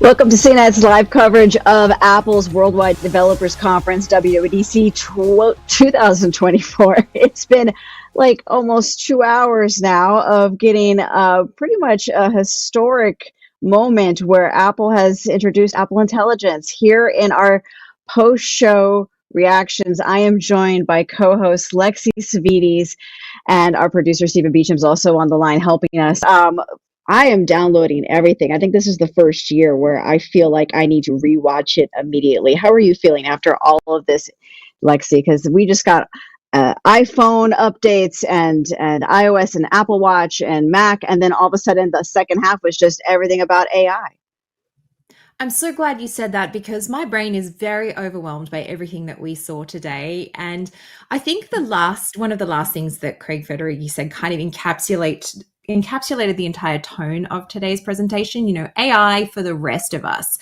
Welcome to CNET's live coverage of Apple's Worldwide Developers Conference, WWDC 2024. It's been like almost 2 hours now of getting pretty much a historic moment where Apple has introduced Apple Intelligence. Here in our post-show reactions, I am joined by co-host Lexy Savvides, and our producer Stephen Beecham's also on the line helping us. I am downloading everything. I think this is the first year where I feel like I need to rewatch it immediately. How are you feeling after all of this, Lexi? Because we just got iPhone updates and iOS and Apple Watch and Mac, and then all of a sudden the second half was just everything about AI. I'm so glad you said that because my brain is very overwhelmed by everything that we saw today. And I think one of the last things that Craig Federighi said kind of encapsulated the entire tone of today's presentation, AI for the rest of us.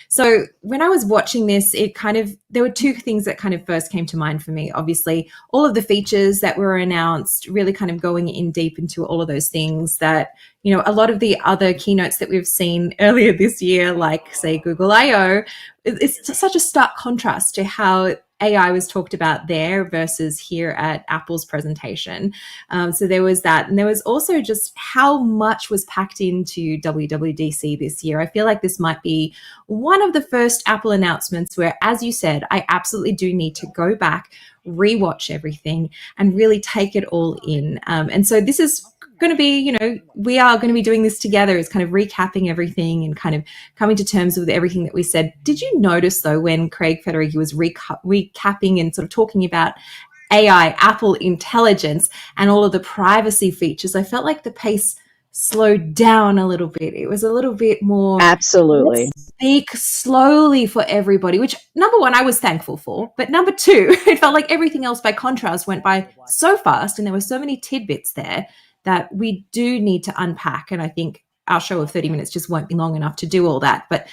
So when I was watching this, there were two things that kind of first came to mind for me. Obviously, all of the features that were announced, really kind of going in deep into all of those things that, a lot of the other keynotes that we've seen earlier this year, like say Google I/O, it's such a stark contrast to how AI was talked about there versus here at Apple's presentation. So there was that. And there was also just how much was packed into WWDC this year. I feel like this might be one of the first Apple announcements where, as you said, I absolutely do need to go back, rewatch everything, and really take it all in. And so this is going to be, we are going to be doing this together, is kind of recapping everything and kind of coming to terms with everything that we said. Did you notice, though, when Craig Federighi was recapping and sort of talking about AI, Apple Intelligence, and all of the privacy features, I felt like the pace slowed down a little bit. It was a little bit more, absolutely, let's speak slowly for everybody, which number one, I was thankful for. But number two, it felt like everything else by contrast went by so fast, and there were so many tidbits there that we do need to unpack. And I think our show of 30 minutes just won't be long enough to do all that. But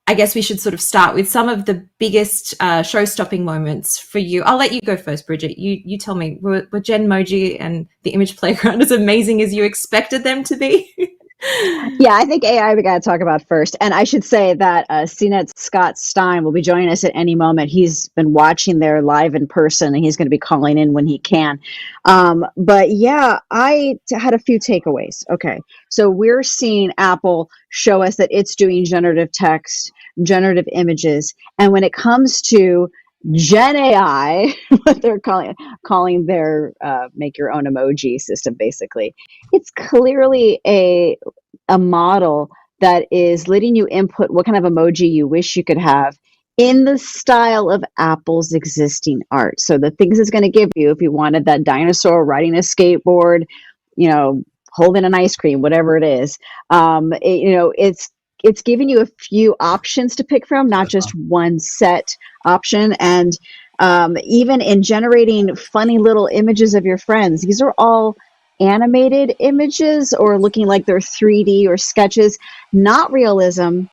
I guess we should sort of start with some of the biggest show-stopping moments for you. I'll let you go first, Bridget. You tell me, were Genmoji and the image playground as amazing as you expected them to be? Yeah, I think AI we got to talk about first. And I should say that CNET's Scott Stein will be joining us at any moment. He's been watching there live in person, and he's going to be calling in when he can. But yeah, I had a few takeaways. Okay, so we're seeing Apple show us that it's doing generative text, generative images. And when it comes to Gen AI, what they're calling their make your own emoji system, basically, it's clearly a model that is letting you input what kind of emoji you wish you could have in the style of Apple's existing art. So the things it's going to give you, if you wanted that dinosaur riding a skateboard, holding an ice cream, whatever it is, it's giving you a few options to pick from, not just one set option. And even in generating funny little images of your friends, these are all animated images or looking like they're 3D or sketches, not realism,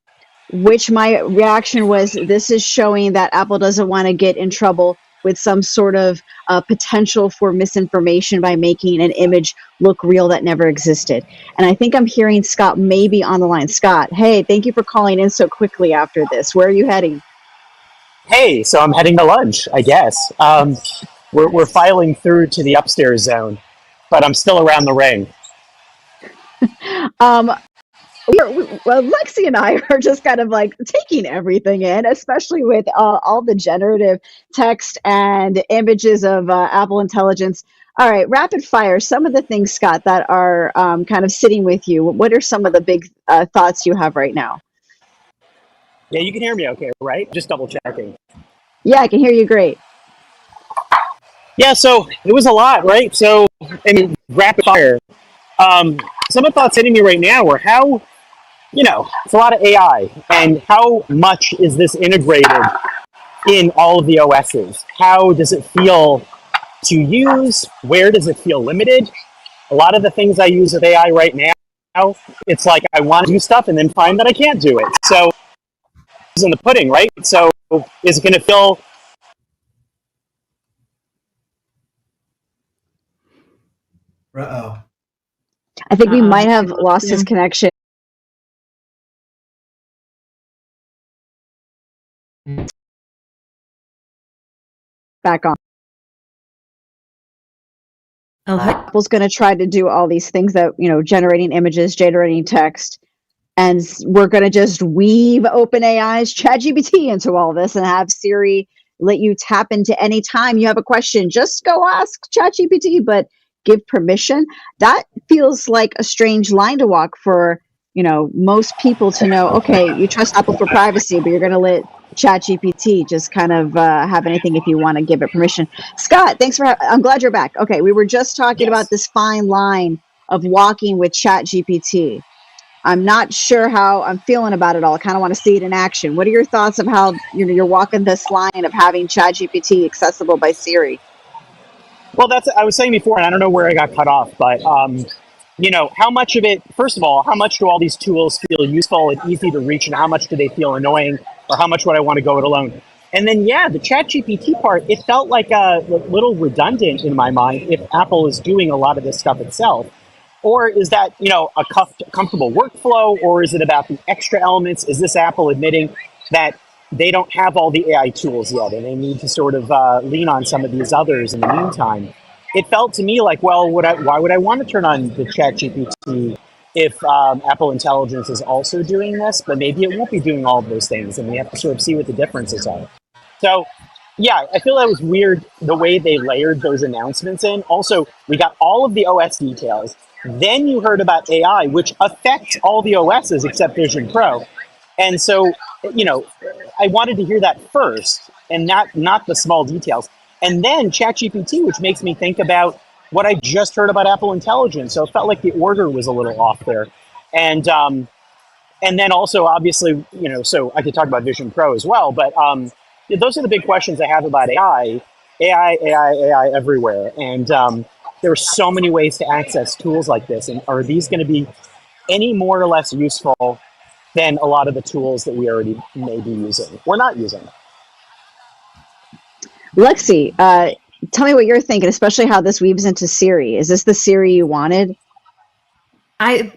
which my reaction was, this is showing that Apple doesn't want to get in trouble with some sort of potential for misinformation by making an image look real that never existed. And I think I'm hearing Scott maybe on the line. Scott, hey, thank you for calling in so quickly after this. Where are you heading? Hey, so I'm heading to lunch, I guess. We're filing through to the upstairs zone, but I'm still around the ring. Well, Lexi and I are just kind of like taking everything in, especially with all the generative text and images of Apple Intelligence. All right, rapid fire. Some of the things, Scott, that are kind of sitting with you. What are some of the big thoughts you have right now? Yeah, you can hear me okay, right? Just double checking. Yeah, I can hear you great. Yeah, so it was a lot, right? So, rapid fire. Some of the thoughts hitting me right now are how, it's a lot of AI, and how much is this integrated in all of the OSs? How does it feel to use? Where does it feel limited? A lot of the things I use with AI right now, it's like I want to do stuff and then find that I can't do it. So, it's in the pudding, right? So, is it going to feel... I think we might have lost his connection. Back on. Oh, Apple's going to try to do all these things that, generating images, generating text, and we're going to just weave OpenAI's ChatGPT into all this and have Siri let you tap into any time you have a question. Just go ask ChatGPT, but give permission. That feels like a strange line to walk for, most people to know, okay, you trust Apple for privacy, but you're going to let ChatGPT just kind of have anything if you want to give it permission. Scott, thanks for I'm glad you're back. Okay, we were just talking about this fine line of walking with ChatGPT. I'm not sure how I'm feeling about it all. I kind of want to see it in action. What are your thoughts of how you're walking this line of having ChatGPT accessible by Siri? Well, I was saying before, and I don't know where I got cut off, but how much of it? First of all, how much do all these tools feel useful and easy to reach, and how much do they feel annoying, or how much would I want to go it alone? And then, the ChatGPT part, it felt like a little redundant in my mind if Apple is doing a lot of this stuff itself. Or is that, a comfortable workflow, or is it about the extra elements? Is this Apple admitting that they don't have all the AI tools yet and they need to sort of lean on some of these others in the meantime? It felt to me like, well, why would I want to turn on the ChatGPT if Apple Intelligence is also doing this? But maybe it won't be doing all of those things, and we have to sort of see what the differences are. So, I feel that was weird the way they layered those announcements in. Also, we got all of the OS details. Then you heard about AI, which affects all the OSs except Vision Pro. And so, I wanted to hear that first and not the small details. And then ChatGPT, which makes me think about what I just heard about Apple Intelligence. So it felt like the order was a little off there. And then also, obviously, so I could talk about Vision Pro as well. But those are the big questions I have about AI everywhere. And there are so many ways to access tools like this. And are these going to be any more or less useful than a lot of the tools that we already may be using or not using? Lexy, tell me what you're thinking, especially how this weaves into Siri. Is this the Siri you wanted?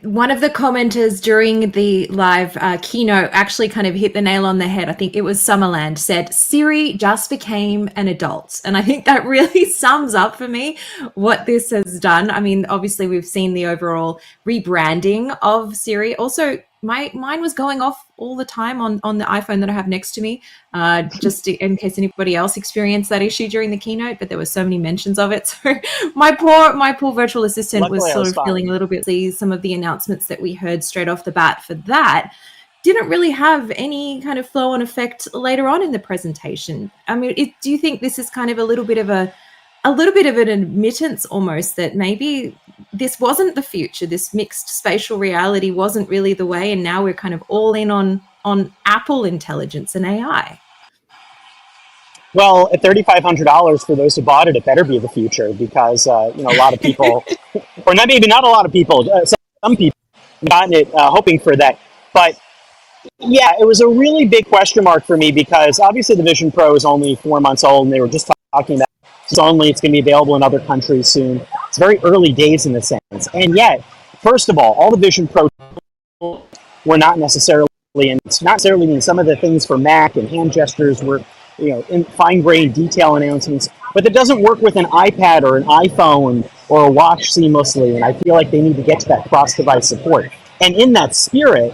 One of the commenters during the live keynote actually kind of hit the nail on the head. I think it was Summerland, said Siri just became an adult. And I think that really sums up for me what this has done. I mean, obviously we've seen the overall rebranding of Siri. Also, mine was going off all the time on the iPhone that I have next to me, just in case anybody else experienced that issue during the keynote, but there were so many mentions of it. So my poor virtual assistant Luckily, was sort of feeling a little bit, some of the announcements that we heard straight off the bat for that didn't really have any kind of flow on effect later on in the presentation. I mean, do you think this is kind of a little bit of an admittance almost that maybe this wasn't the future, this mixed spatial reality wasn't really the way, and now we're kind of all in on Apple Intelligence and AI? Well, at $3,500 for those who bought it, it better be the future because a lot of people, or not a lot of people, some people gotten it hoping for that. But it was a really big question mark for me because obviously the Vision Pro is only 4 months old, and they were just talking about it's going to be available in other countries soon. It's very early days in the sense, and yet, first of all the Vision Pro were not necessarily, and it's not necessarily mean some of the things for Mac and hand gestures were, in fine-grained detail announcements, but it doesn't work with an iPad or an iPhone or a watch seamlessly, and I feel like they need to get to that cross-device support. And in that spirit,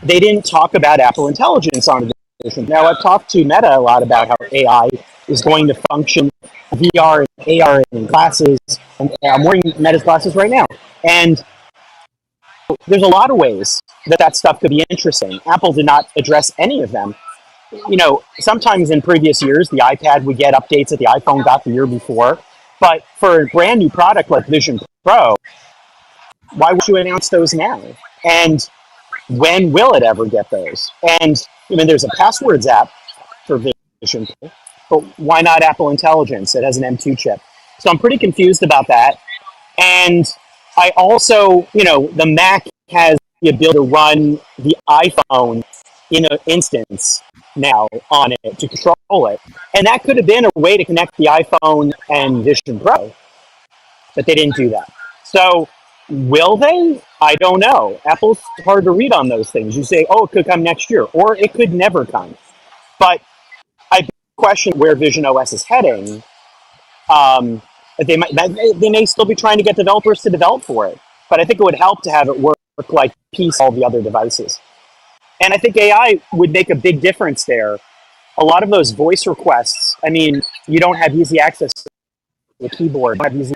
they didn't talk about Apple Intelligence on the Vision. Now, I've talked to Meta a lot about how AI is going to function VR and AR in glasses, and I'm wearing Meta's glasses right now. And there's a lot of ways that stuff could be interesting. Apple did not address any of them. Sometimes in previous years, the iPad would get updates that the iPhone got the year before. But for a brand new product like Vision Pro, why would you announce those now? And when will it ever get those? And there's a passwords app for Vision Pro, but why not Apple Intelligence? It has an M2 chip. So I'm pretty confused about that. And I also, the Mac has the ability to run the iPhone in an instance now on it to control it. And that could have been a way to connect the iPhone and Vision Pro, but they didn't do that. So will they? I don't know. Apple's hard to read on those things. You say, it could come next year, or it could never come. But I question where Vision OS is heading. Um, they may still be trying to get developers to develop for it, but I think it would help to have it work like piece all the other devices. And I think AI would make a big difference there. A lot of those voice requests, I mean, you don't have easy access to the keyboard, you don't have easy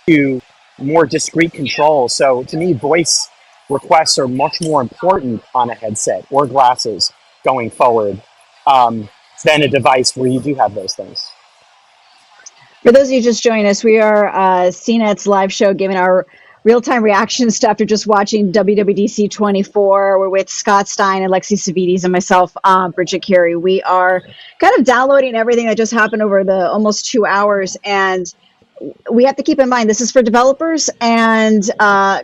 to more discrete controls. So to me, voice requests are much more important on a headset or glasses going forward than a device where you do have those things. For those of you just joining us, we are CNET's live show giving our real-time reactions to after just watching WWDC 24. We're with Scott Stein and Lexy Savvides and myself, Bridget Carey. We are kind of downloading everything that just happened over the almost 2 hours, and we have to keep in mind this is for developers, and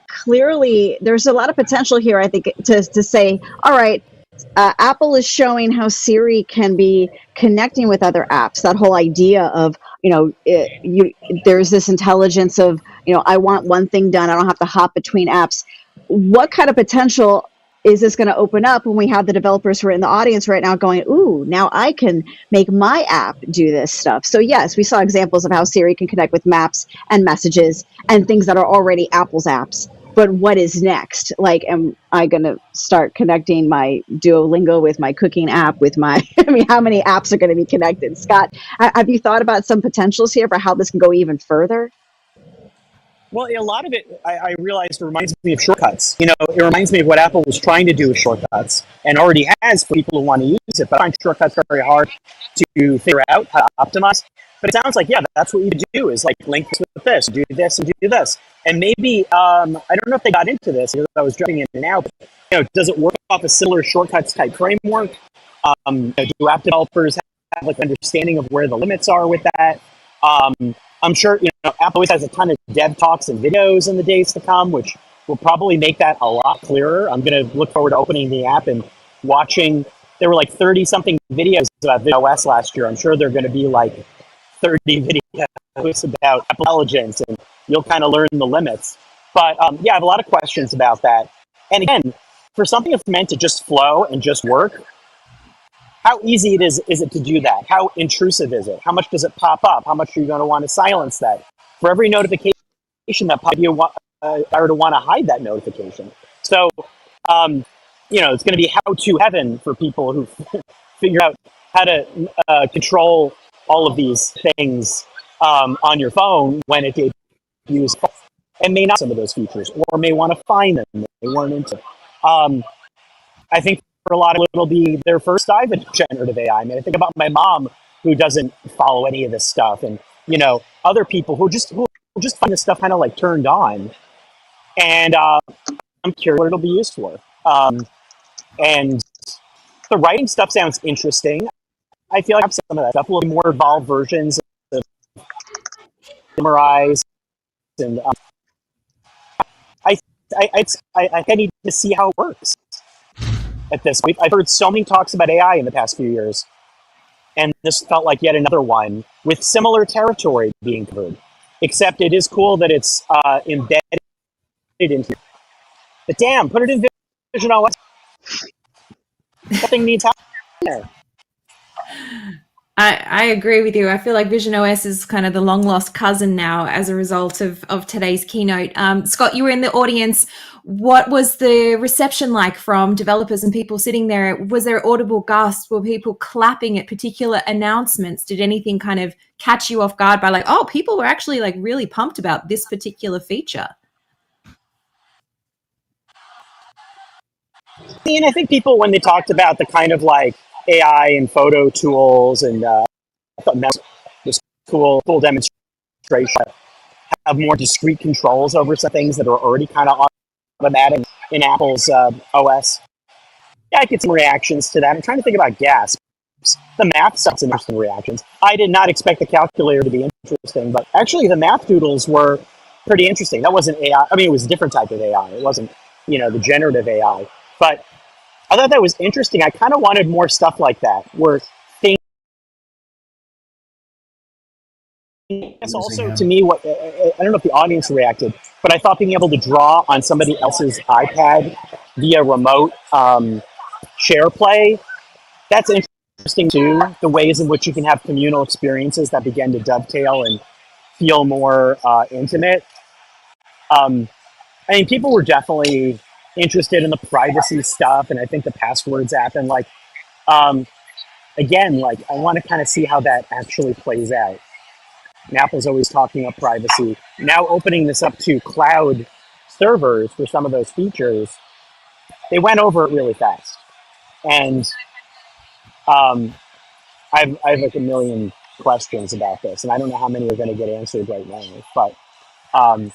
clearly there's a lot of potential here, I think, to say, all right, Apple is showing how Siri can be connecting with other apps. That whole idea of, there's this intelligence of, I want one thing done. I don't have to hop between apps. What kind of potential is this going to open up when we have the developers who are in the audience right now going, ooh, now I can make my app do this stuff. So yes, we saw examples of how Siri can connect with maps and messages and things that are already Apple's apps. But what is next? Like, am I going to start connecting my Duolingo with my cooking app, with my, how many apps are going to be connected? Scott, have you thought about some potentials here for how this can go even further? Well, a lot of it, I realized, reminds me of shortcuts. It reminds me of what Apple was trying to do with shortcuts and already has for people who want to use it. But I find shortcuts very hard to figure out how to optimize. But it sounds like, yeah, that's what you do is like link this with this, do this and do this. And maybe, I don't know if they got into this because I was jumping in and out, but, does it work off a similar shortcuts type framework? Do app developers have like an understanding of where the limits are with that? I'm sure, Apple always has a ton of dev talks and videos in the days to come, which will probably make that a lot clearer. I'm going to look forward to opening the app and watching. There were like 30-something videos about Vision OS last year. I'm sure there are going to be like 30 videos about Apple intelligence, and you'll kind of learn the limits. But yeah, I have a lot of questions about that. And again, for something that's meant to just flow and just work, how easy is it to do that? How intrusive is it? How much does it pop up? How much are you going to want to silence that? For every notification that pops up, you are to want to hide that notification. So, it's going to be how-to heaven for people who figure out how to control all of these things on your phone when it debuts, and may not some of those features, or may want to find them they weren't into. I think for a lot of it'll be their first dive into generative AI. I mean, I think about my mom who doesn't follow any of this stuff, and other people who just find this stuff kind of like turned on, and I'm curious what it'll be used for. And the writing stuff sounds interesting. I feel like some of that stuff will be more evolved versions of Memorize, and I need to see how it works. At this point, I've heard so many talks about AI in the past few years, and this felt like yet another one with similar territory being covered. Except it is cool that it's embedded into. But damn, put it in Vision OS. Nothing needs help there. I agree with you. I feel like Vision OS is kind of the long lost cousin now as a result of today's keynote. Scott, you were in the audience. What was the reception like from developers and people sitting there? Was there audible gasps? Were people clapping at particular announcements? Did anything kind of catch you off guard by like, oh, people were actually like really pumped about this particular feature? I think people, when they talked about the kind of like AI and photo tools, and I thought that was cool demonstration, have more discrete controls over some things that are already kind of automatic in Apple's OS. Yeah, I get some reactions to that. I'm trying to think about gasps. The math stuff's interesting reactions. I did not expect the calculator to be interesting, but actually the math doodles were pretty interesting. That wasn't AI. I mean, it was a different type of AI. It wasn't, the generative AI. But I thought that was interesting. I kind of wanted more stuff like that, where things. It's also, to me, what I don't know if the audience reacted, but I thought being able to draw on somebody else's iPad via remote share play, that's interesting interesting too, the ways in which you can have communal experiences that begin to dovetail and feel more intimate. I mean, people were definitely interested in the privacy stuff, and I think the passwords app, and like, um, again, like I want to kind of see how that actually plays out. And Apple's always talking up privacy. Now opening this up to cloud servers for some of those features, they went over it really fast. And um, I have like a million questions about this, and I don't know how many are going to get answered right now. But um,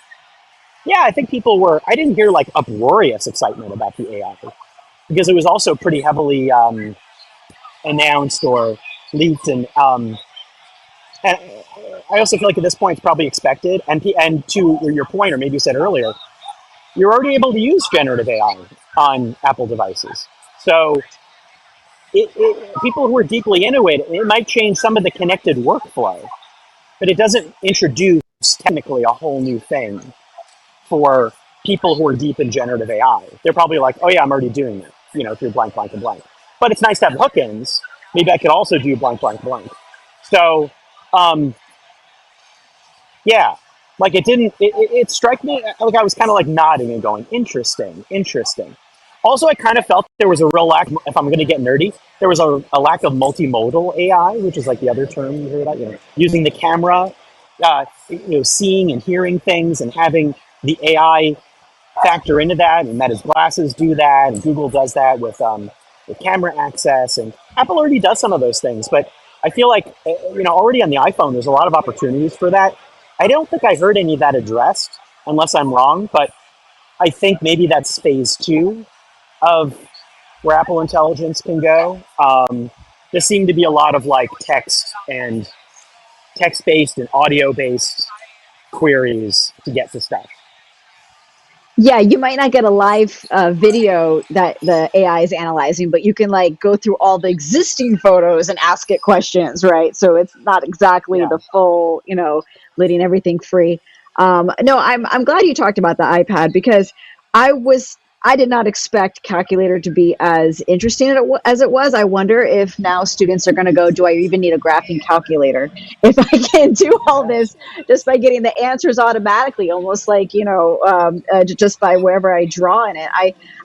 yeah, I think people were. I didn't hear like uproarious excitement about the AI because it was also pretty heavily announced or leaked, and I also feel like at this point it's probably expected. And to your point, or maybe you said earlier, you're already able to use generative AI on Apple devices. So people who are deeply into it, it might change some of the connected workflow, but it doesn't introduce technically a whole new thing for people who are deep in generative AI. They're probably like, oh yeah, I'm already doing it, through blank, blank, and blank. But it's nice to have hook-ins. Maybe I could also do blank, blank, blank. So, yeah, like it struck me, like I was kind of like nodding and going, interesting, interesting. Also, I kind of felt there was a real lack, if I'm going to get nerdy, there was a lack of multimodal AI, which is like the other term you hear about, using the camera, seeing and hearing things and having the AI factor into that, and Meta's glasses do that, and Google does that with camera access, and Apple already does some of those things. But I feel like already on the iPhone, there's a lot of opportunities for that. I don't think I heard any of that addressed, unless I'm wrong. But I think maybe that's phase 2 of where Apple Intelligence can go. There seemed to be a lot of like text-based and audio-based queries to get to stuff. Yeah, you might not get a live video that the AI is analyzing, but you can like go through all the existing photos and ask it questions, right? So it's not exactly Yeah. the full, letting everything free. No, I'm glad you talked about the iPad because I did not expect calculator to be as interesting as it was. I wonder if now students are going to go, do I even need a graphing calculator if I can do all this just by getting the answers automatically, almost like, just by wherever I draw in it.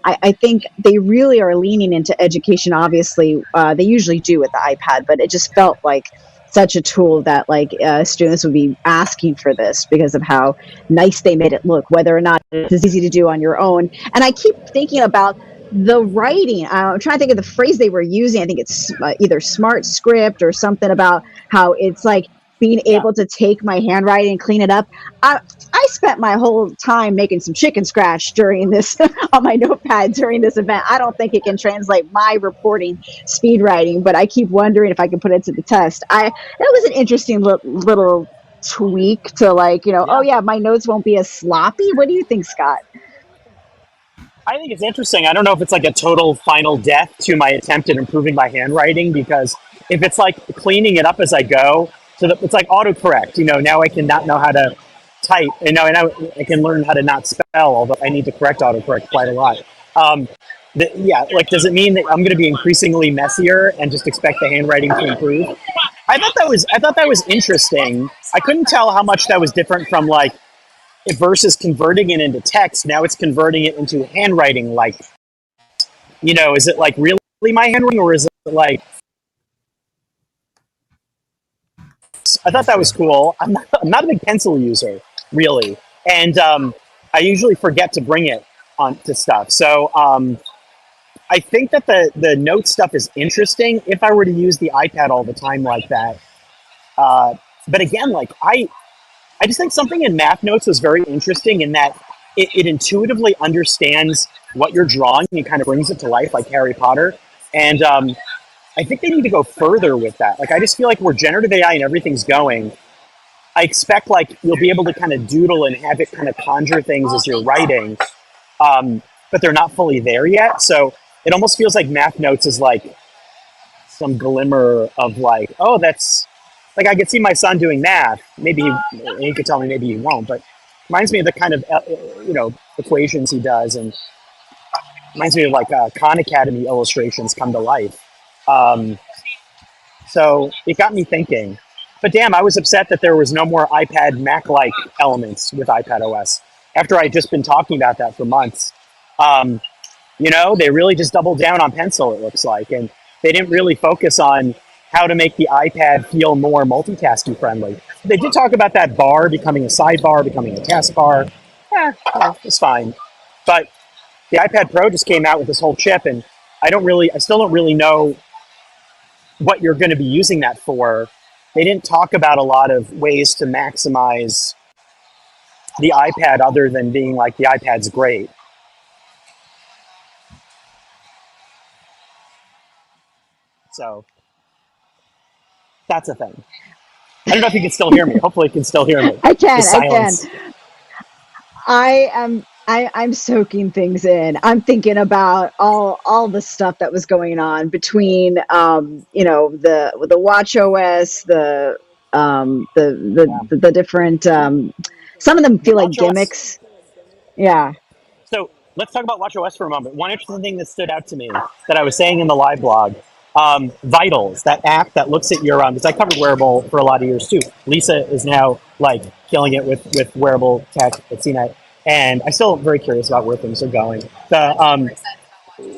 I think they really are leaning into education. Obviously, they usually do with the iPad, but it just felt like such a tool that like students would be asking for this because of how nice they made it look, whether or not it's easy to do on your own. And I keep thinking about the writing. I'm trying to think of the phrase they were using. I think it's either smart script or something about how it's like being Yeah. able to take my handwriting and clean it up. I spent my whole time making some chicken scratch during this on my notepad during this event. I don't think it can translate my reporting speed writing, but I keep wondering if I can put it to the test. That was an interesting little tweak to like, oh Yeah. yeah, my notes won't be as sloppy. What do you think, Scott? I think it's interesting. I don't know if it's like a total final death to my attempt at improving my handwriting, because if it's like cleaning it up as I go, so that it's like autocorrect. Now I can not know how to type, and now I can learn how to not spell, although I need to correct autocorrect quite a lot. Like, does it mean that I'm going to be increasingly messier and just expect the handwriting to improve? I thought that was interesting. I couldn't tell how much that was different from like versus converting it into text. Now it's converting it into handwriting. Like, is it like really my handwriting, or is it like? I thought that was cool. I'm not a big pencil user, really, and I usually forget to bring it on to stuff. So I think that the note stuff is interesting if I were to use the iPad all the time like that. But again, like I just think something in Math Notes was very interesting in that it intuitively understands what you're drawing and kind of brings it to life like Harry Potter. And I think they need to go further with that. Like, I just feel like where generative AI and everything's going, I expect like you'll be able to kind of doodle and have it kind of conjure things as you're writing, but they're not fully there yet. So it almost feels like Math Notes is like some glimmer of like, oh, that's like I could see my son doing math. Maybe he could tell me, maybe he won't, but reminds me of the kind of equations he does, and reminds me of like Khan Academy illustrations come to life. So it got me thinking. But damn, I was upset that there was no more iPad Mac-like elements with iPad OS after I'd just been talking about that for months. Um, they really just doubled down on Pencil, it looks like, and they didn't really focus on how to make the iPad feel more multitasking friendly. They did talk about that bar becoming a sidebar, becoming a taskbar. It's fine. But the iPad Pro just came out with this whole chip, and I still don't really know what you're going to be using that for. They didn't talk about a lot of ways to maximize the iPad other than being like the iPad's great. So that's a thing. I don't know if you can still hear me. Hopefully you can still hear me. I can. The silence. I'm soaking things in. I'm thinking about all the stuff that was going on between the watch OS, the different some of them feel like gimmicks. Yeah. So let's talk about WatchOS for a moment. One interesting thing that stood out to me that I was saying in the live blog, Vitals, that app that looks at your, because I covered wearable for a lot of years too. Lisa is now like killing it with wearable tech at CNET, and I'm still very curious about where things are going.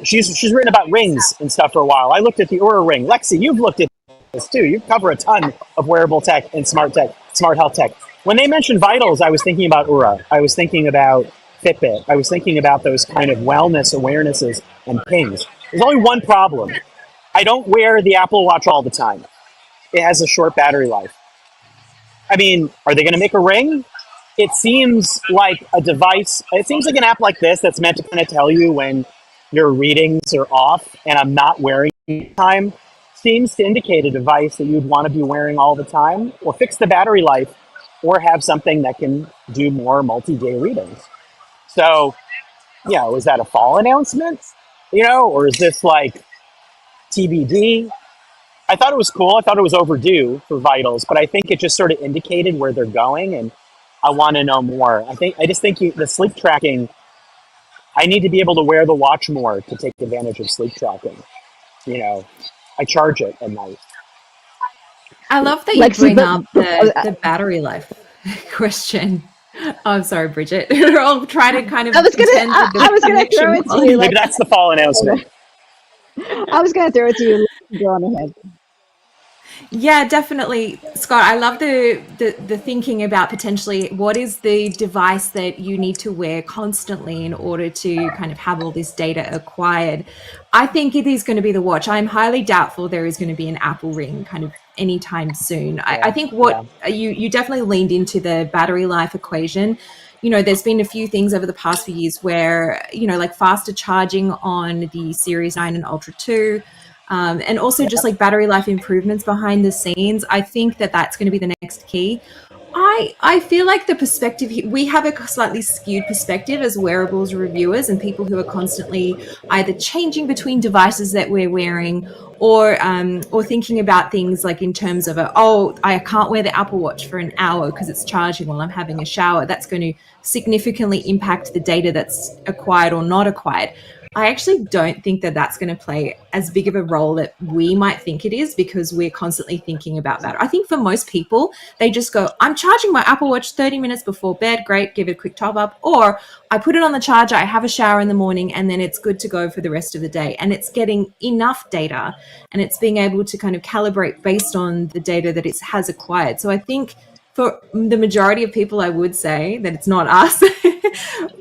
She's written about rings and stuff for a while. I looked at the Oura Ring. Lexy, you've looked at this too. You cover a ton of wearable tech and smart health tech. When they mentioned Vitals, I was thinking about Oura. I was thinking about Fitbit. I was thinking about those kind of wellness awarenesses and pings. There's only one problem. I don't wear the Apple Watch all the time. It has a short battery life. I mean, are they going to make a ring? It seems like a device. It seems like an app like this that's meant to kind of tell you when your readings are off and I'm not wearing it all the time. Seems to indicate a device that you'd want to be wearing all the time, or fix the battery life, or have something that can do more multi-day readings. So, is that a fall announcement? Or is this like TBD? I thought it was cool. I thought it was overdue for Vitals, but I think it just sort of indicated where they're going, and I want to know more. I just think the sleep tracking, I need to be able to wear the watch more to take advantage of sleep tracking. I charge it at night. I love that you bring up the battery life question. Oh, I'm sorry, Bridget. I'll try to kind of. I was gonna throw it to you. Maybe that's the fall announcement. I was gonna throw it to you. Go on ahead. Yeah, definitely, Scott. I love the thinking about potentially what is the device that you need to wear constantly in order to kind of have all this data acquired. I think it is going to be the watch. I'm highly doubtful there is going to be an Apple Ring kind of anytime soon. I think you definitely leaned into the battery life equation. There's been a few things over the past few years where, like faster charging on the Series 9 and Ultra 2, and also just like battery life improvements behind the scenes. I think that's going to be the next key. I feel like the perspective we have a slightly skewed perspective as wearables reviewers and people who are constantly either changing between devices that we're wearing or thinking about things like in terms of I can't wear the Apple Watch for an hour because it's charging while I'm having a shower. That's going to significantly impact the data that's acquired or not acquired. I actually don't think that's going to play as big of a role that we might think it is, because we're constantly thinking about that. I think for most people, they just go, I'm charging my Apple Watch 30 minutes before bed. Great, give it a quick top up. Or I put it on the charger, I have a shower in the morning, and then it's good to go for the rest of the day. And it's getting enough data, and it's being able to kind of calibrate based on the data that it has acquired. So I think for the majority of people, I would say that it's not us.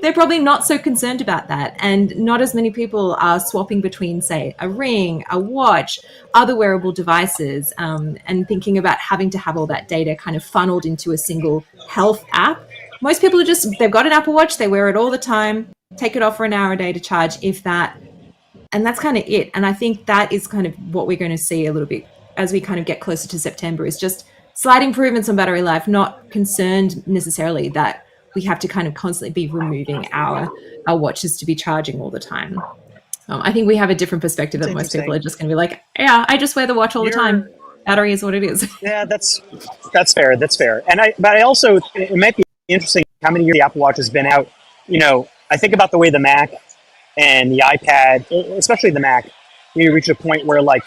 They're probably not so concerned about that. And not as many people are swapping between, say, a ring, a watch, other wearable devices, and thinking about having to have all that data kind of funneled into a single health app. Most people they've got an Apple Watch, they wear it all the time, take it off for an hour a day to charge, if that. And that's kind of it. And I think that is kind of what we're going to see a little bit as we kind of get closer to September, is just slight improvements on battery life, not concerned necessarily that we have to kind of constantly be removing our watches to be charging all the time. I think we have a different perspective that most people are just going to be like, yeah, I just wear the watch all the time. Battery is what it is. Yeah, that's fair. That's fair. But I also, it might be interesting how many years the Apple Watch has been out. I think about the way the Mac and the iPad, especially the Mac, you reach a point where like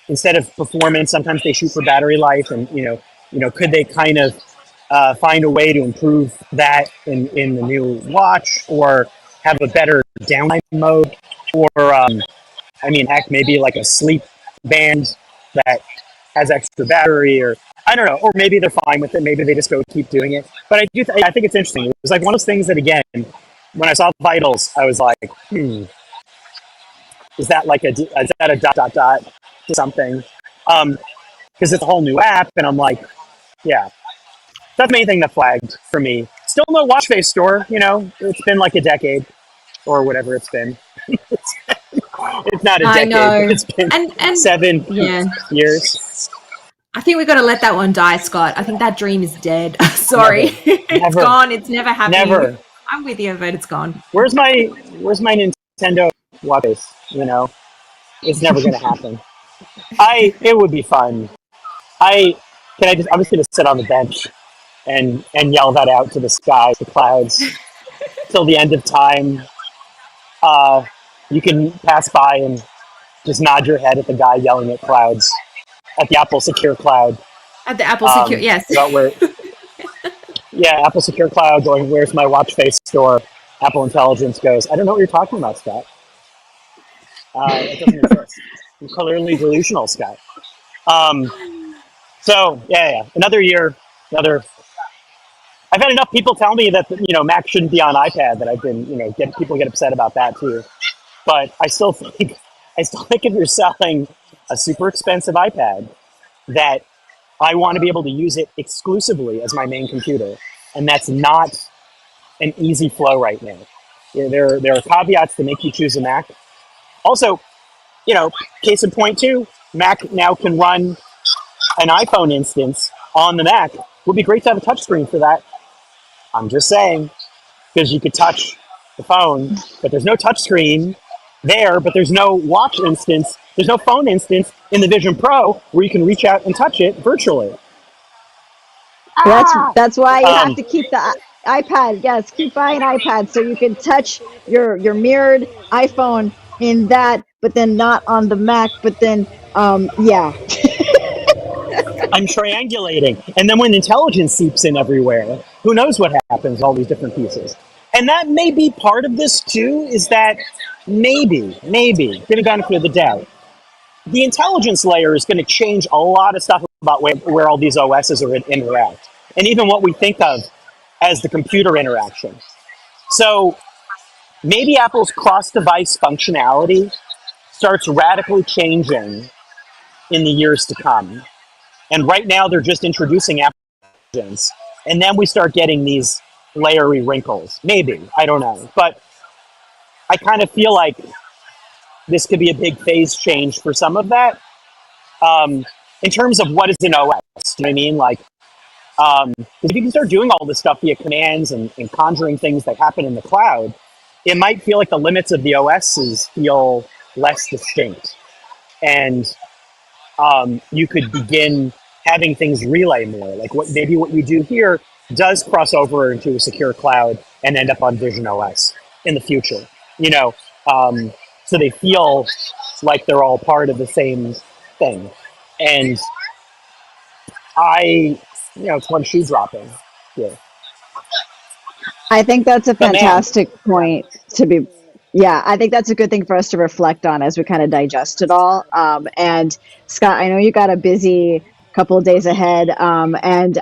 instead of performance, sometimes they shoot for battery life, and could they kind of find a way to improve that in the new watch, or have a better downtime mode, or heck, maybe like a sleep band that has extra battery, or I don't know, or maybe they're fine with it. Maybe they just go keep doing it. But I think it's interesting. It was like one of those things that, again, when I saw vitals, I was like, is that like is that a dot something? Because it's a whole new app, and I'm like, yeah, that's the main thing that flagged for me. Still no watch face store. It's been like a decade or whatever it's been. It's not a I decade. know. It's been And 7 yeah. years. I think we've got to let that one die, Scott. I think that dream is dead. Sorry. It's Never. gone. It's never happening. Never. I'm with you, but it's gone. Where's my Nintendo watch face? It's never gonna happen. It would be fun. I'm just gonna sit on the bench and yell that out to the sky, the clouds, till the end of time. You can pass by and just nod your head at the guy yelling at clouds, at the Apple Secure Cloud. At the Apple Secure, yes. Apple Secure Cloud going, where's my watch face store? Apple Intelligence goes, I don't know what you're talking about, Scott. It doesn't exist. You're clearly delusional, Scott. So, another year, I've had enough people tell me that, Mac shouldn't be on iPad, that I've been, people get upset about that too. But I still think if you're selling a super expensive iPad, that I want to be able to use it exclusively as my main computer. And that's not an easy flow right now. There are caveats to make you choose a Mac. Also, case in point too, Mac now can run an iPhone instance on the Mac. Would be great to have a touchscreen for that. I'm just saying, because you could touch the phone, but there's no touchscreen there, but there's no watch instance, there's no phone instance in the Vision Pro where you can reach out and touch it virtually. That's why you have to keep the iPad. Yes, keep buying iPads so you can touch your mirrored iPhone in that, but then not on the Mac. But then, yeah. I'm triangulating, and then when intelligence seeps in everywhere, who knows what happens? All these different pieces, and that may be part of this too. Is that maybe, gonna benefit of the doubt, the intelligence layer is going to change a lot of stuff about where all these OSs are interact, and even what we think of as the computer interaction. So maybe Apple's cross-device functionality starts radically changing in the years to come. And right now they're just introducing applications, and then we start getting these layery wrinkles. Maybe, I don't know, but I kind of feel like this could be a big phase change for some of that. In terms of what is an OS, do you know what I mean? Like, if you can start doing all this stuff via commands and conjuring things that happen in the cloud, it might feel like the limits of the OSs feel less distinct. And you could begin having things relay more. Like what you do here does cross over into a secure cloud and end up on Vision OS in the future. So they feel like they're all part of the same thing. And it's one shoe dropping. Yeah. I think that's a fantastic point to be. Yeah, I think that's a good thing for us to reflect on as we kind of digest it all. And Scott, I know you got a busy couple of days ahead, and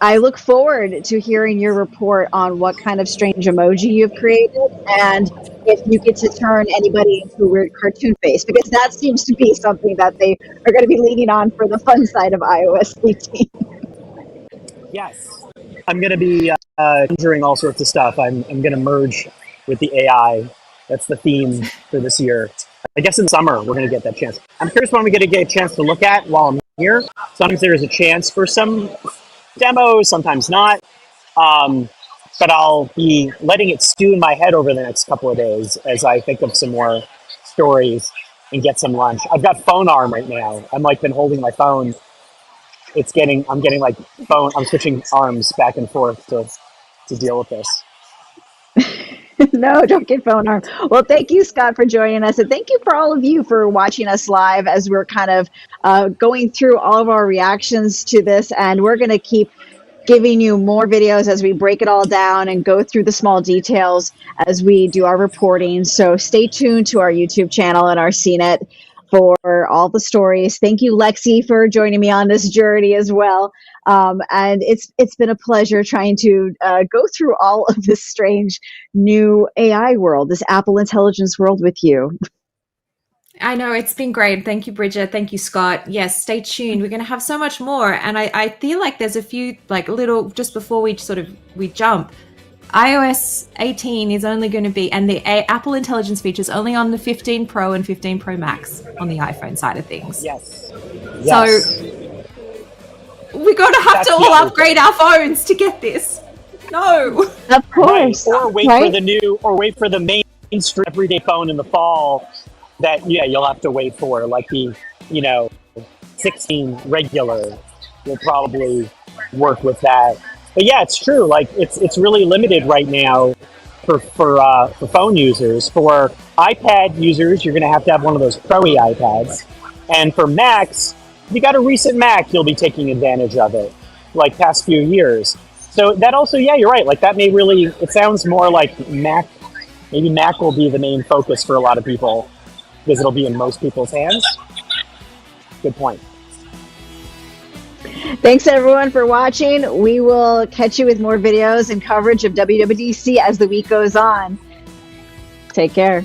I look forward to hearing your report on what kind of strange emoji you've created, and if you get to turn anybody into a weird cartoon face, because that seems to be something that they are going to be leaning on for the fun side of iOS 18. Yes, I'm going to be conjuring all sorts of stuff. I'm going to merge with the AI. That's the theme for this year. I guess in the summer we're going to get that chance. I'm curious when we're going to get a chance to look at while I'm here. Sometimes there's a chance for some demos, sometimes not. But I'll be letting it stew in my head over the next couple of days as I think of some more stories and get some lunch. I've got phone arm right now. I'm like been holding my phone. I'm getting like phone. I'm switching arms back and forth to deal with this. No, don't get phone harm. Well, thank you, Scott, for joining us. And thank you for all of you for watching us live as we're kind of going through all of our reactions to this. And we're going to keep giving you more videos as we break it all down and go through the small details as we do our reporting. So stay tuned to our YouTube channel and our CNET for all the stories. Thank you, Lexy, for joining me on this journey as well. And it's been a pleasure trying to go through all of this strange new AI world, this Apple intelligence world with you. I know, it's been great. Thank you, Bridget. Thank you, Scott. Yes, stay tuned. We're going to have so much more. And I feel like there's a few like little, just before we jump, iOS 18 is only going to be, and the Apple Intelligence feature is only on the 15 Pro and 15 Pro Max on the iPhone side of things. Yes. So we're going to have to all upgrade our phones to get this. No. Of course. Right. Or wait for the mainstream everyday phone in the fall that, you'll have to wait for, like the, 16 regular will probably work with that. But yeah, it's true. Like it's really limited right now for phone users. For iPad users, you're going to have one of those Pro-y iPads. And for Macs, if you got a recent Mac, you'll be taking advantage of it, like past few years. So that also, you're right. Like that may really, it sounds more like Mac. Maybe Mac will be the main focus for a lot of people because it'll be in most people's hands. Good point. Thanks everyone for watching. We will catch you with more videos and coverage of WWDC as the week goes on. Take care.